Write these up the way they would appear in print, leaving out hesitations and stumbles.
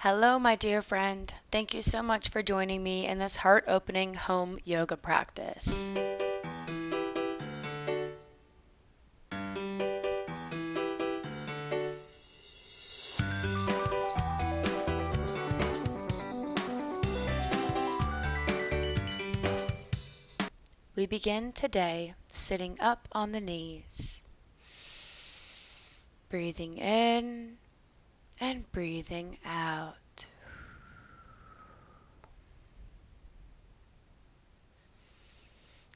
Hello, my dear friend. Thank you so much for joining me in this heart opening home yoga practice. We begin today sitting up on the knees, breathing in and breathing out.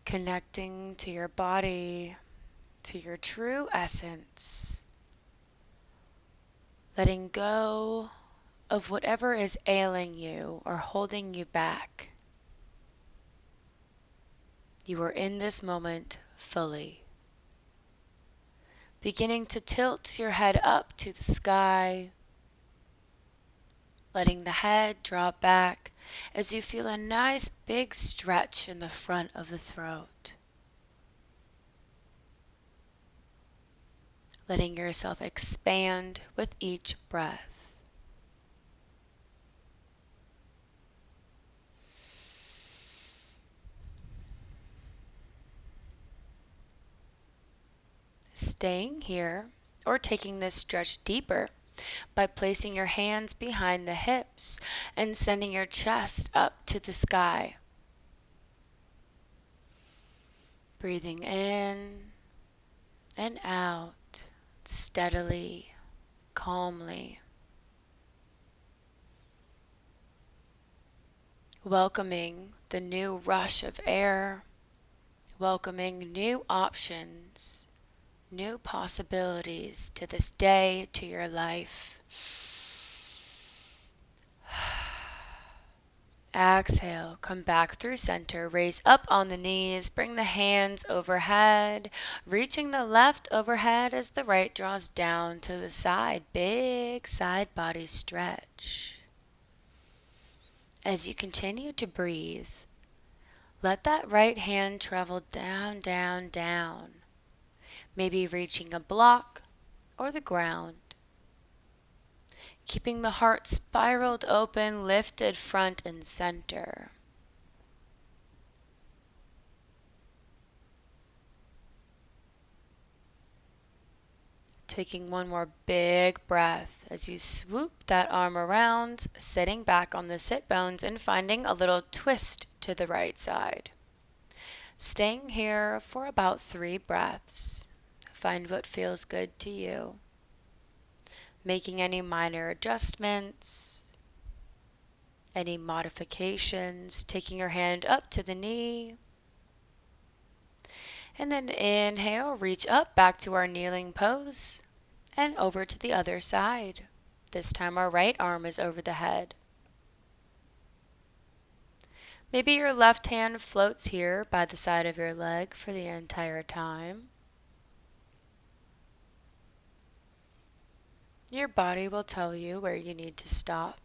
Connecting to your body, to your true essence. Letting go of whatever is ailing you or holding you back. You are in this moment fully. Beginning to tilt your head up to the sky, letting the head drop back as you feel a nice big stretch in the front of the throat. Letting yourself expand with each breath. Staying here or taking this stretch deeper by placing your hands behind the hips and sending your chest up to the sky. Breathing in and out steadily, calmly. Welcoming the new rush of air, welcoming new options, new possibilities to this day, to your life. Exhale, come back through center, raise up on the knees, bring the hands overhead, reaching the left overhead as the right draws down to the side. Big side body stretch. As you continue to breathe, let that right hand travel down, down, down. Maybe reaching a block or the ground. Keeping the heart spiraled open, lifted front and center. Taking one more big breath as you swoop that arm around, sitting back on the sit bones and finding a little twist to the right side. Staying here for about 3 breaths. Find what feels good to you. Making any minor adjustments, any modifications, taking your hand up to the knee. And then inhale, reach up back to our kneeling pose and over to the other side. This time our right arm is over the head. Maybe your left hand floats here by the side of your leg for the entire time. Your body will tell you where you need to stop.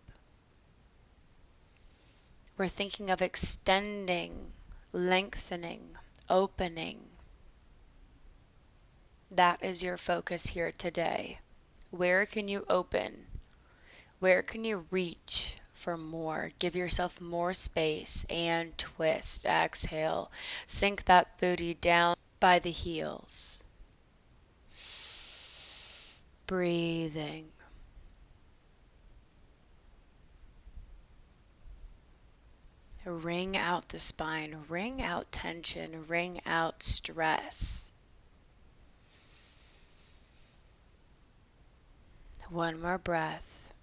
We're thinking of extending, lengthening, opening. That is your focus here today. Where can you open? Where can you reach for more? Give yourself more space and twist. Exhale. Sink that booty down by the heels. Breathing. Wring out the spine, wring out tension, wring out stress. One more breath.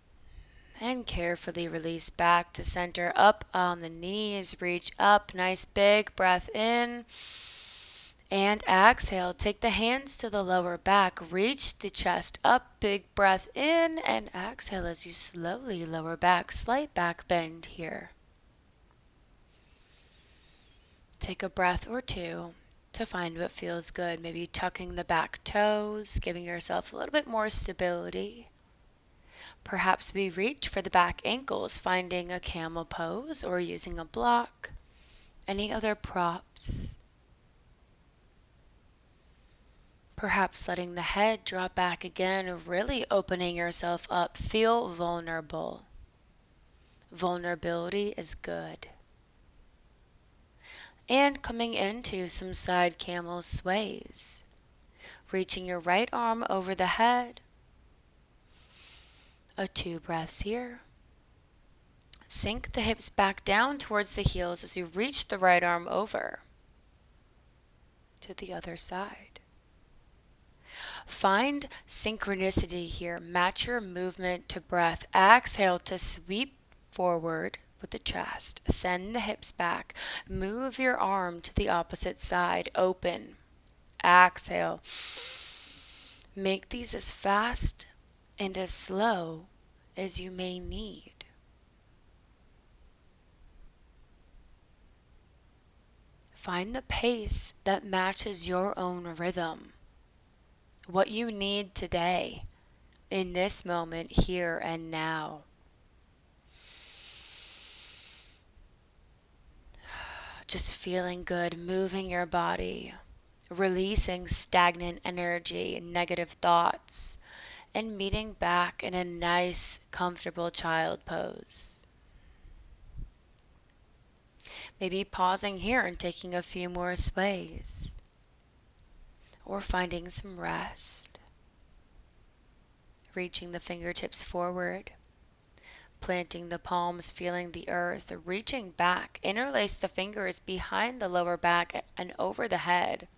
And carefully release back to center, up on the knees, reach up, nice big breath in. And exhale, take the hands to the lower back, reach the chest up, big breath in, and exhale as you slowly lower back, slight back bend here. Take a breath or two to find what feels good, maybe tucking the back toes, giving yourself a little bit more stability. Perhaps we reach for the back ankles, finding a camel pose or using a block, any other props. Perhaps letting the head drop back again, really opening yourself up. Feel vulnerable. Vulnerability is good. And coming into some side camel sways. Reaching your right arm over the head. 2 breaths here. Sink the hips back down towards the heels as you reach the right arm over to the other side. Find synchronicity here. Match your movement to breath. Exhale to sweep forward with the chest. Send the hips back. Move your arm to the opposite side. Open. Exhale. Make these as fast and as slow as you may need. Find the pace that matches your own rhythm. What you need today, in this moment, here and now. Just feeling good, moving your body, releasing stagnant energy and negative thoughts, and meeting back in a nice, comfortable child pose. Maybe pausing here and taking a few more sways, or finding some rest. Reaching the fingertips forward, planting the palms, feeling the earth, reaching back. Interlace the fingers behind the lower back and over the head.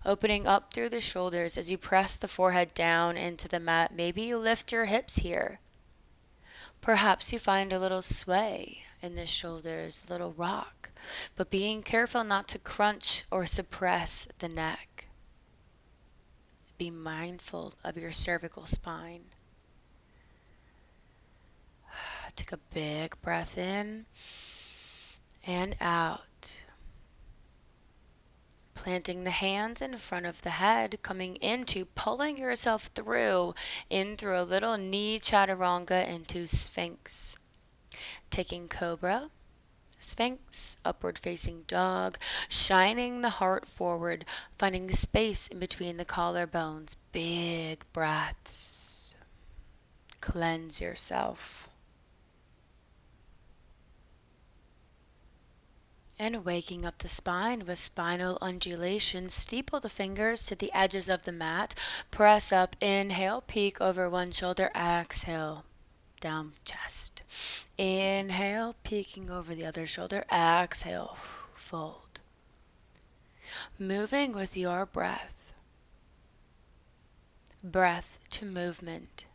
Opening up through the shoulders as you press the forehead down into the mat. Maybe you lift your hips here. Perhaps you find a little sway in the shoulders, a little rock, but being careful not to crunch or suppress the neck. Be mindful of your cervical spine. Take a big breath in and out. Planting the hands in front of the head, coming into pulling yourself through, in through a little knee chaturanga into Sphinx. Taking Cobra, Sphinx, upward facing dog, shining the heart forward, finding space in between the collarbones. Big breaths. Cleanse yourself. And waking up the spine with spinal undulation. Steeple the fingers to the edges of the mat. Press up, inhale, peek over one shoulder, exhale. Down chest. Inhale, peeking over the other shoulder. Exhale, fold. Moving with your breath. Breath to movement.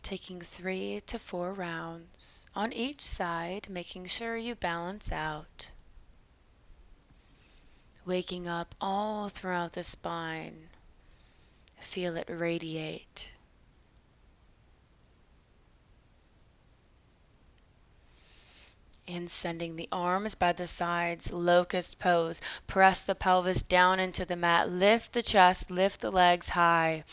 Taking 3 to 4 rounds on each side, making sure you balance out. Waking up all throughout the spine. Feel it radiate. And sending the arms by the sides, locust pose. Press the pelvis down into the mat. Lift the chest, lift the legs high.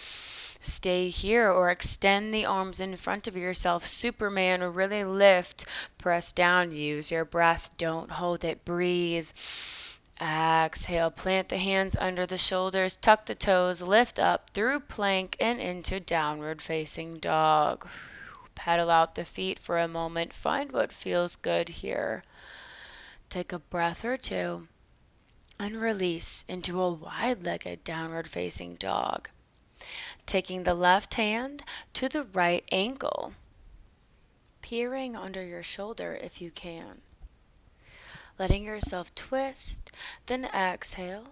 Stay here or extend the arms in front of yourself. Superman, really lift. Press down, use your breath. Don't hold it, breathe. Exhale, plant the hands under the shoulders, tuck the toes, lift up through plank and into downward facing dog. Pedal out the feet for a moment. Find what feels good here. Take a breath or two and release into a wide-legged downward facing dog. Taking the left hand to the right ankle, peering under your shoulder if you can. Letting yourself twist, then exhale,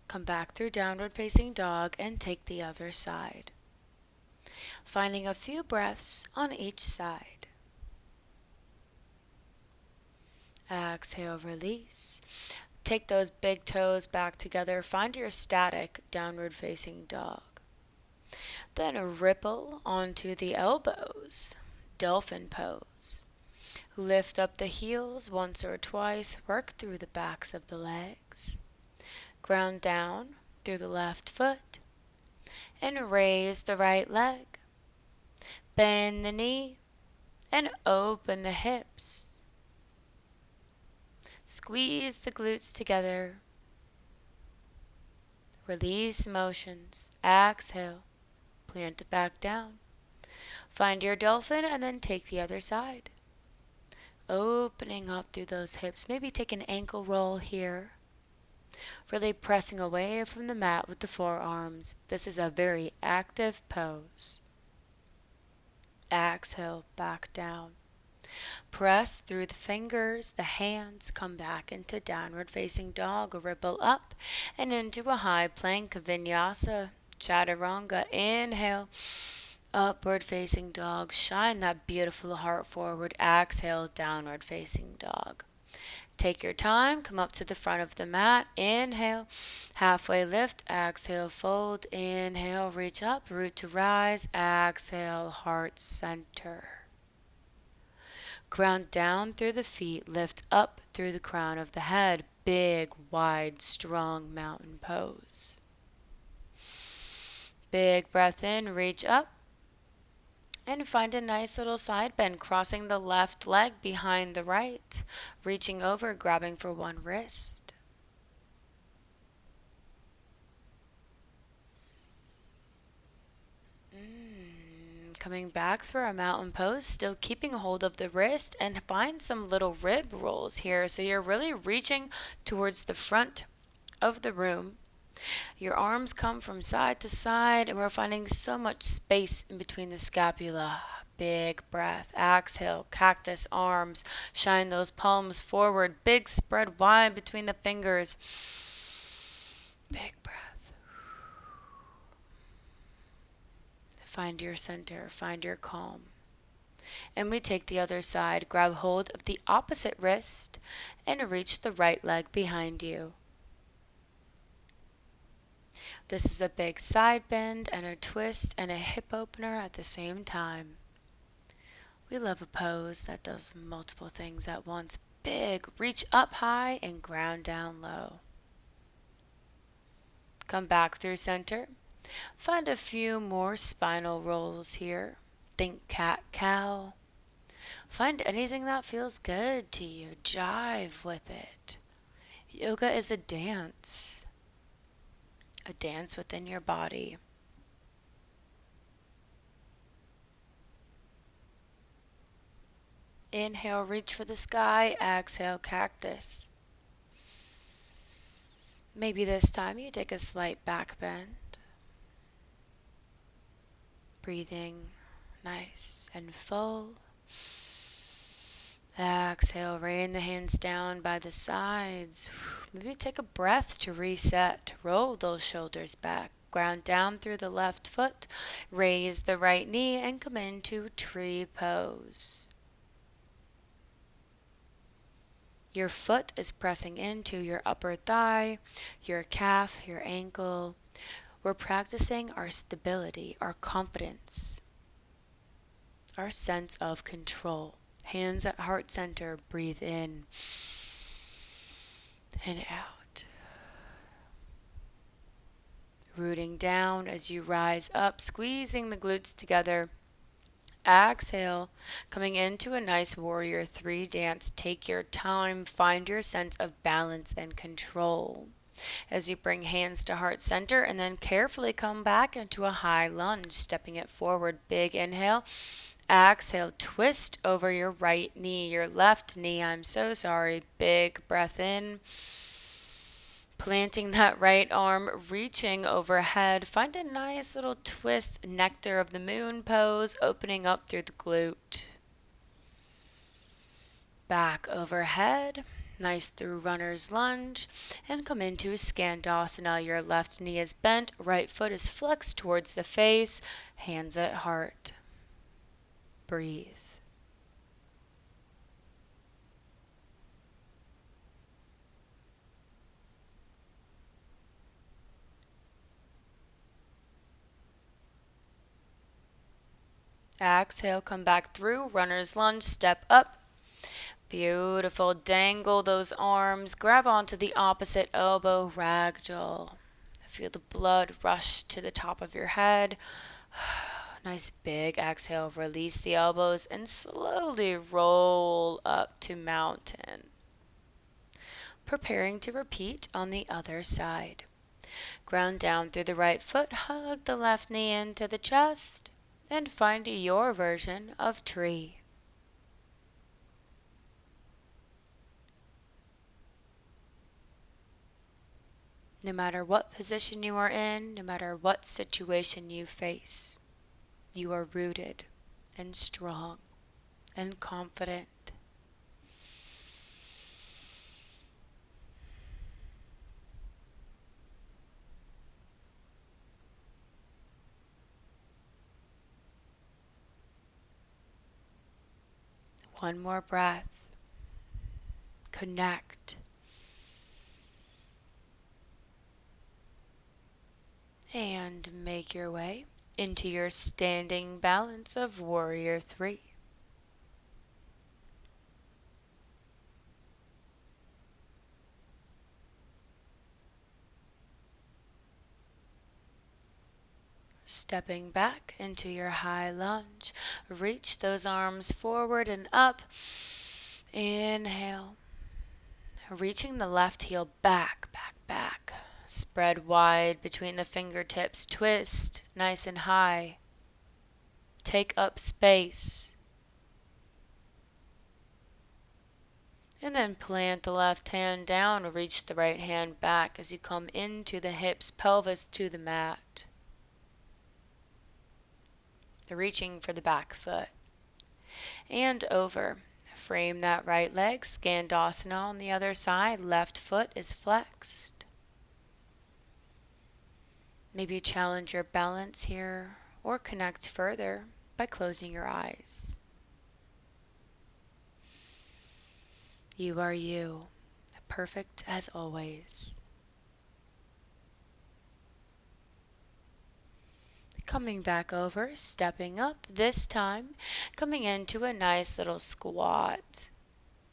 come back through downward facing dog and take the other side. Finding a few breaths on each side. Exhale, release. Take those big toes back together. Find your static downward facing dog. Then ripple onto the elbows, dolphin pose. Lift up the heels once or twice, work through the backs of the legs. Ground down through the left foot, and raise the right leg. Bend the knee, and open the hips. Squeeze the glutes together. Release motions. Exhale. plant it back down. Find your dolphin and then take the other side. Opening up through those hips. Maybe take an ankle roll here. Really pressing away from the mat with the forearms. This is a very active pose. Exhale, back down. Press through the fingers, the hands, come back into downward facing dog, ripple up and into a high plank vinyasa, chaturanga. Inhale, upward facing dog, shine that beautiful heart forward. Exhale, downward facing dog. Take your time, come up to the front of the mat. Inhale, halfway lift. Exhale, fold. Inhale, reach up, root to rise. Exhale, heart center. Ground down through the feet, lift up through the crown of the head. Big, wide, strong mountain pose. Big breath in, reach up. And find a nice little side bend, crossing the left leg behind the right. Reaching over, grabbing for one wrist. Coming back through our mountain pose, still keeping hold of the wrist, and find some little rib rolls here. So you're really reaching towards the front of the room. Your arms come from side to side, and we're finding so much space in between the scapula. Big breath. Exhale, cactus arms. Shine those palms forward. Big spread wide between the fingers. Big breath. Find your center, find your calm. And we take the other side, grab hold of the opposite wrist, and reach the right leg behind you. This is a big side bend and a twist and a hip opener at the same time. We love a pose that does multiple things at once. Big, reach up high and ground down low. Come back through center. Find a few more spinal rolls here. Think cat-cow. Find anything that feels good to you. Jive with it. Yoga is a dance within your body. Inhale, reach for the sky. Exhale, cactus. Maybe this time you take a slight back bend. Breathing nice and full. Exhale, rain the hands down by the sides. Maybe take a breath to reset. Roll those shoulders back. Ground down through the left foot. Raise the right knee and come into tree pose. Your foot is pressing into your upper thigh, your calf, your ankle. We're practicing our stability, our confidence, our sense of control. Hands at heart center, breathe in and out. Rooting down as you rise up, squeezing the glutes together. Exhale, coming into a nice warrior 3 dance. Take your time, find your sense of balance and control. As you bring hands to heart center and then carefully come back into a high lunge, stepping it forward. Big inhale. Exhale, twist over your right knee, your left knee, I'm so sorry. Big breath in. Planting that right arm, reaching overhead. Find a nice little twist, nectar of the moon pose, opening up through the glute. Back overhead. Nice through runner's lunge, and come into Skandasana. Your left knee is bent, right foot is flexed towards the face, hands at heart. Breathe. Exhale, come back through, runner's lunge, step up. Beautiful. Dangle those arms. Grab onto the opposite elbow. Ragdoll. Feel the blood rush to the top of your head. Nice big exhale. Release the elbows and slowly roll up to mountain. Preparing to repeat on the other side. Ground down through the right foot, hug the left knee into the chest, and find your version of tree. No matter what position you are in, no matter what situation you face, you are rooted and strong and confident. One more breath. Connect. And make your way into your standing balance of Warrior 3. Stepping back into your high lunge, reach those arms forward and up. Inhale. Reaching the left heel back, back, back. Spread wide between the fingertips. Twist nice and high. Take up space. And then plant the left hand down. Reach the right hand back as you come into the hips, pelvis to the mat. Reaching for the back foot. And over. Frame that right leg. Skandasana on the other side. Left foot is flexed. Maybe challenge your balance here or connect further by closing your eyes. You are you, perfect as always. Coming back over, stepping up, this time coming into a nice little squat.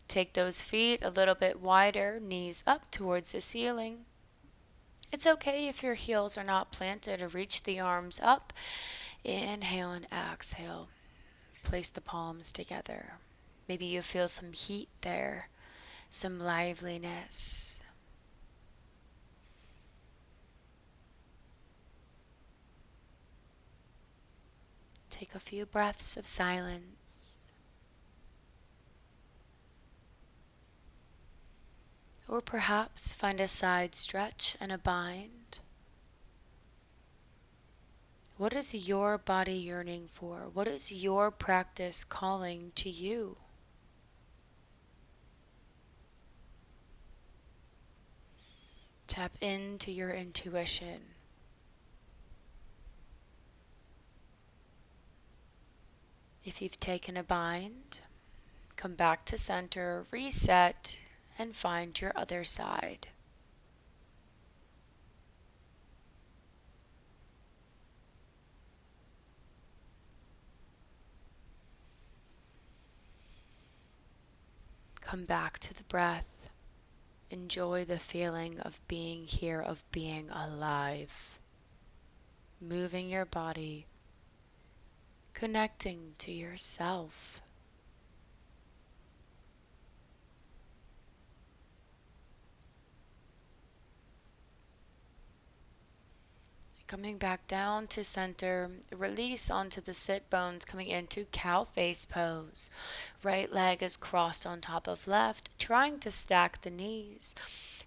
Take those feet a little bit wider, knees up towards the ceiling. It's okay if your heels are not planted or reach the arms up. Inhale and exhale. Place the palms together. Maybe you feel some heat there, some liveliness. Take a few breaths of silence. Or perhaps find a side stretch and a bind. What is your body yearning for? What is your practice calling to you? Tap into your intuition. If you've taken a bind, come back to center, reset, and find your other side. Come back to the breath. Enjoy the feeling of being here, of being alive. Moving your body, connecting to yourself. Coming back down to center, release onto the sit bones, coming into cow face pose. Right leg is crossed on top of left, trying to stack the knees.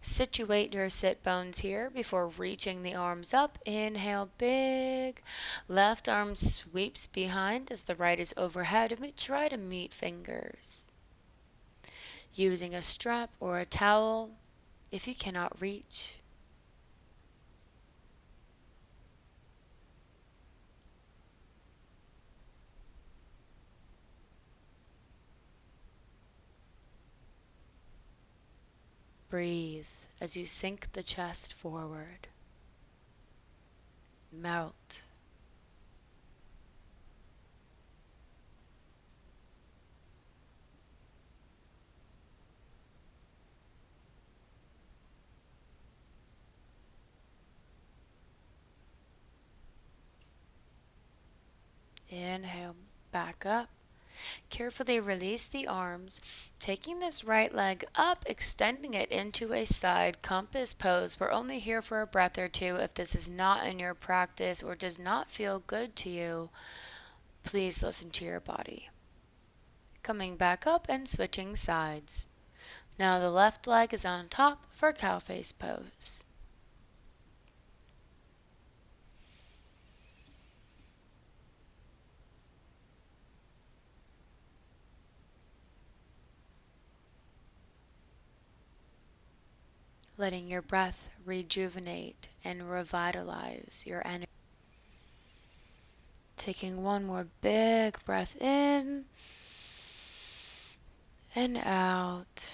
Situate your sit bones here before reaching the arms up. Inhale big. Left arm sweeps behind as the right is overhead, and we try to meet fingers. Using a strap or a towel if you cannot reach. Breathe as you sink the chest forward. Melt. Inhale, back up. Carefully release the arms, taking this right leg up, extending it into a side compass pose. We're only here for a breath or two. If this is not in your practice or does not feel good to you, please listen to your body. Coming back up and switching sides. Now the left leg is on top for cow face pose. Letting your breath rejuvenate and revitalize your energy. Taking one more big breath in and out.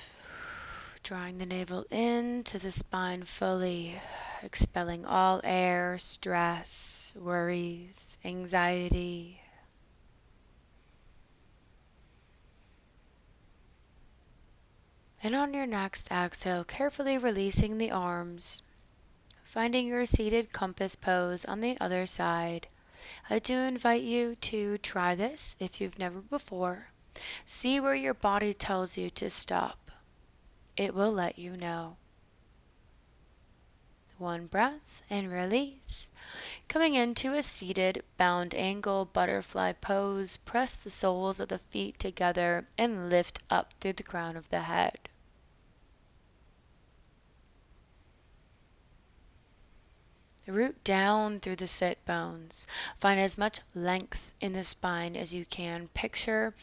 Drawing the navel into the spine fully, expelling all air, stress, worries, anxiety. And on your next exhale, carefully releasing the arms, finding your seated compass pose on the other side. I do invite you to try this if you've never before. See where your body tells you to stop. It will let you know. One breath and release. Coming into a seated bound angle butterfly pose, press the soles of the feet together and lift up through the crown of the head. Root down through the sit bones. Find as much length in the spine as you can. Picture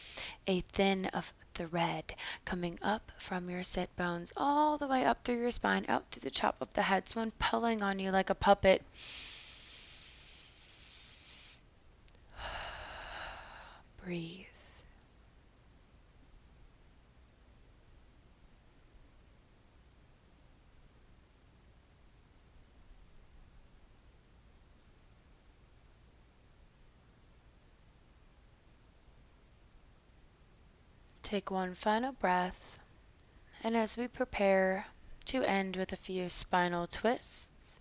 a thin of thread coming up from your sit bones all the way up through your spine, out through the top of the head, someone pulling on you like a puppet. Breathe. Take one final breath, and as we prepare to end with a few spinal twists,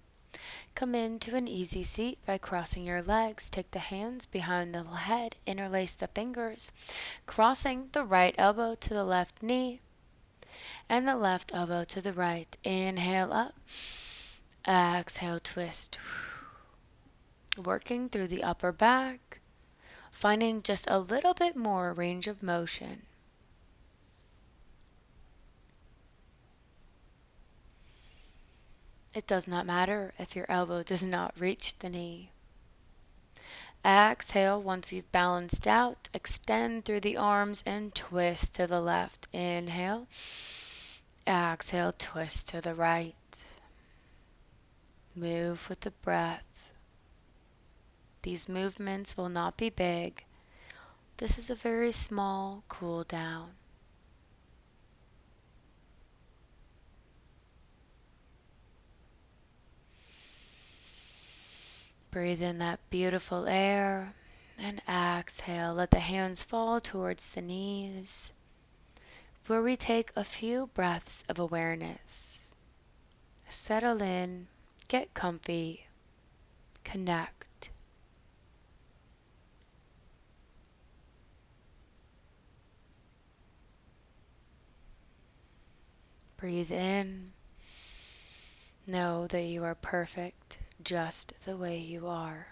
come into an easy seat by crossing your legs. Take the hands behind the head, interlace the fingers, crossing the right elbow to the left knee and the left elbow to the right. Inhale up, exhale, twist. Working through the upper back, finding just a little bit more range of motion. It does not matter if your elbow does not reach the knee. Exhale, once you've balanced out, extend through the arms and twist to the left. Inhale. Exhale, twist to the right. Move with the breath. These movements will not be big. This is a very small cool down. Breathe in that beautiful air and exhale. Let the hands fall towards the knees, where we take a few breaths of awareness. Settle in, get comfy, connect. Breathe in. Know that you are perfect just the way you are.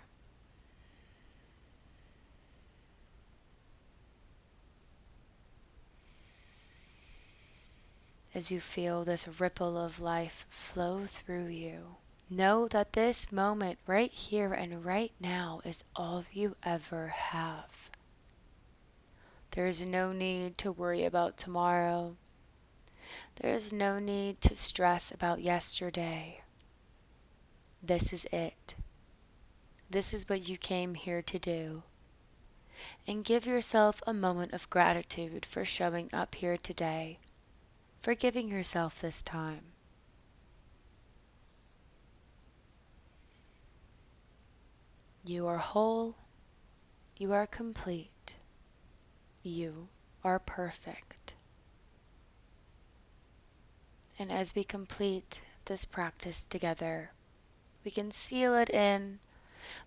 As you feel this ripple of life flow through you, know that this moment right here and right now is all you ever have. There is no need to worry about tomorrow. There is no need to stress about yesterday. This is it. This is what you came here to do. And give yourself a moment of gratitude for showing up here today, for giving yourself this time. You are whole. You are complete. You are perfect. And as we complete this practice together, we can seal it in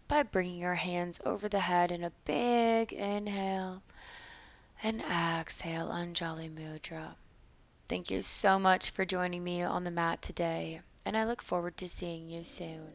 by bringing our hands over the head in a big inhale And exhale, Anjali Mudra. Thank you so much for joining me on the mat today, and I look forward to seeing you soon.